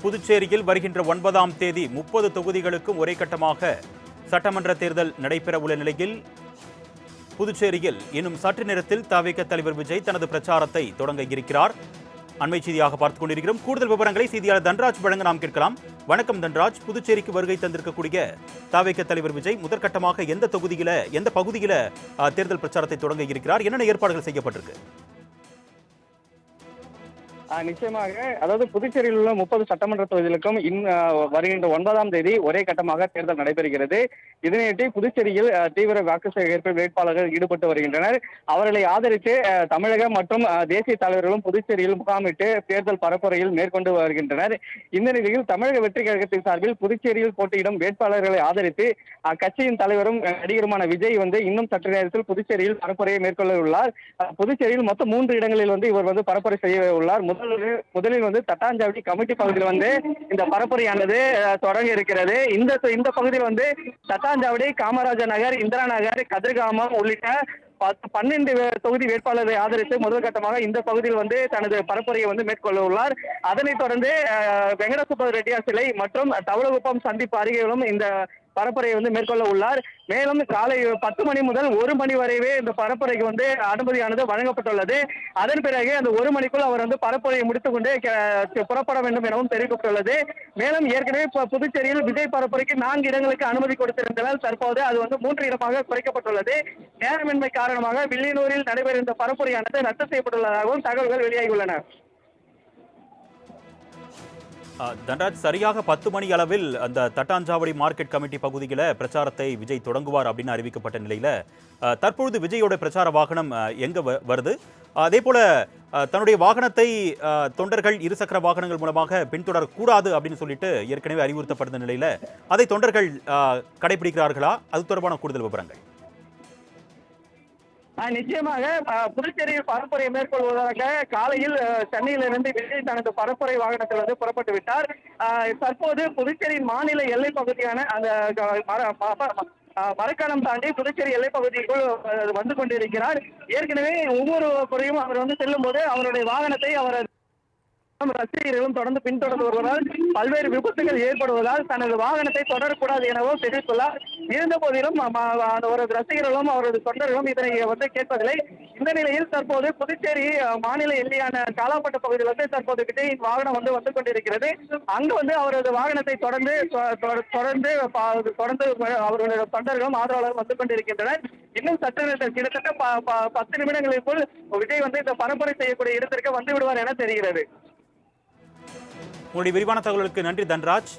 புதுச்சேரியில் வருகின்ற 9ஆம் தேதி 30 தொகுதிகளுக்கும் ஒரே கட்டமாக சட்டமன்ற தேர்தல் நடைபெறவுள்ள நிலையில் புதுச்சேரியில் இன்னும் சற்று நேரத்தில் தவிக தலைவர் விஜய் தனது பிரச்சாரத்தை தொடங்க இருக்கிறார். அண்மை செய்தியாக பார்த்துக் கொண்டிருக்கிறோம். கூடுதல் விவரங்களை செய்தியாளர் தன்ராஜ் வழங்க நாம் கேட்கலாம். வணக்கம் தன்ராஜ், புதுச்சேரிக்கு வருகை தந்திருக்கக்கூடிய தவிக தலைவர் விஜய் முதற்கட்டமாக எந்த பகுதியில தேர்தல் பிரச்சாரத்தை தொடங்க இருக்கிறார்? என்னென்ன ஏற்பாடுகள் செய்யப்பட்டிருக்கு? நிச்சயமாக, அதாவது புதுச்சேரியில் உள்ள 30 சட்டமன்ற தொகுதிகளுக்கும் வருகின்ற 9ஆம் தேதி ஒரே கட்டமாக தேர்தல் நடைபெறுகிறது. இதனையொட்டி புதுச்சேரியில் தீவிர வாக்கு சேகரிப்பு வேட்பாளர்கள் ஈடுபட்டு வருகின்றனர். அவர்களை ஆதரித்து தமிழக மற்றும் தேசிய தலைவர்களும் புதுச்சேரியில் முகாமிட்டு தேர்தல் பரப்புரையில் மேற்கொண்டு வருகின்றனர். இந்த நிலையில் தமிழக வெற்றி கழகத்தின் சார்பில் புதுச்சேரியில் போட்டியிடும் வேட்பாளர்களை ஆதரித்து அக்கட்சியின் தலைவரும் நடிகருமான விஜய் இன்னும் சற்று நேரத்தில் புதுச்சேரியில் பரப்புரையை மேற்கொள்ள உள்ளார். புதுச்சேரியில் மொத்தம் 3 இடங்களில் இவர் பரப்புரை செய்ய உள்ளார். முதலில் தட்டாஞ்சாவடி கமிட்டி பகுதியில் இந்த பரப்புரையானது தொடங்க இருக்கிறது. இந்த பகுதியில் தட்டாஞ்சாவடி, காமராஜர் நகர், இந்திரா நகர், கதிர்காமம் உள்ளிட்ட 12 தொகுதி வேட்பாளரை ஆதரித்து முதல் கட்டமாக இந்த பகுதியில் தனது பரப்புரையை மேற்கொள்ள உள்ளார். அதனைத் தொடர்ந்து வெங்கடசுப்ப ரெட்டியார் சிலை மற்றும் தவளகுப்பம் சந்திப்பு அருகேயும் இந்த பரப்புரையை மேற்கொள்ள உள்ளார். மேலும் காலை 10 மணி முதல் 1 மணி வரைவே இந்த பரப்புரைக்கு அனுமதியானது வழங்கப்பட்டுள்ளது. அதன் பிறகு அந்த 1 மணிக்குள் அவர் பரப்புரையை முடித்துக் கொண்டு புறப்பட வேண்டும் எனவும் தெரிவிக்கப்பட்டுள்ளது. மேலும் ஏற்கனவே புதுச்சேரியில் விஜய் பரப்புரைக்கு 4 இடங்களுக்கு அனுமதி கொடுத்திருந்ததால் தற்போது அது 3 இடமாக குறைக்கப்பட்டுள்ளது. நேரமின்மை காரணமாக வில்லியனூரில் நடைபெறும் இந்த பரப்புரையானது ரத்து செய்யப்பட்டுள்ளதாகவும் தகவல்கள் வெளியாகியுள்ளன. தன்ராஜ், சரியாக 10 மணி அளவில் அந்த தட்டாஞ்சாவடி மார்க்கெட் கமிட்டி பகுதியில் பிரச்சாரத்தை விஜய் தொடங்குவார் அப்படின்னு அறிவிக்கப்பட்ட நிலையில தற்பொழுது விஜயோட பிரச்சார வாகனம் எங்க வருது? அதே போல தன்னுடைய வாகனத்தை தொண்டர்கள் இருசக்கர வாகனங்கள் மூலமாக பின்தொடரக்கூடாது அப்படின்னு சொல்லிட்டு ஏற்கனவே அறிவுறுத்தப்பட்ட நிலையில அதை தொண்டர்கள் கடைபிடிக்கிறார்களா? அது தொடர்பான கூடுதல் விவரங்கள். நிச்சயமாக, புதுச்சேரியில் பரப்புரையை மேற்கொள்வதற்காக காலையில் சென்னையிலிருந்து விஜய் தனது பரப்புரை வாகனத்தில் புறப்பட்டு விட்டார். தற்போது புதுச்சேரியின் மாநில எல்லை பகுதியான அந்த மரக்காணம் தாண்டி புதுச்சேரி எல்லை பகுதிக்குள் வந்து கொண்டிருக்கிறார். ஏற்கனவே ஒவ்வொரு முறையும் அவர் செல்லும் போது அவருடைய வாகனத்தை ரசிகர்களும் தொடர்ந்து பின்தொடர்ந்து வருவதால் பல்வேறு விபத்துகள் ஏற்படுவதால் தனது வாகனத்தை தொடரக்கூடாது எனவும் தெரிவித்துள்ளார். இருந்த போதிலும் அவரது ரசிகர்களும் அவரது தொண்டர்களும் இதனை கேட்பதில்லை. இந்த நிலையில் தற்போது புதுச்சேரி மாநில எல்லையான காலாப்பட்டு பகுதியில் தற்போது விஜயின் வாகனம் வந்து கொண்டிருக்கிறது. அங்கு அவரது வாகனத்தை தொடர்ந்து அவர்களுடைய தொண்டர்களும் ஆதரவாளர்களும் வந்து கொண்டிருக்கின்றனர். இன்னும் சற்று கிட்டத்தட்ட 10 நிமிடங்களுக்குள் விஜய் இந்த பரப்புரை செய்யக்கூடிய இடத்திற்கு வந்து விடுவார் என தெரிகிறது. உங்களுடைய விரிவான தகவலுக்கு நன்றி தன்ராஜ்.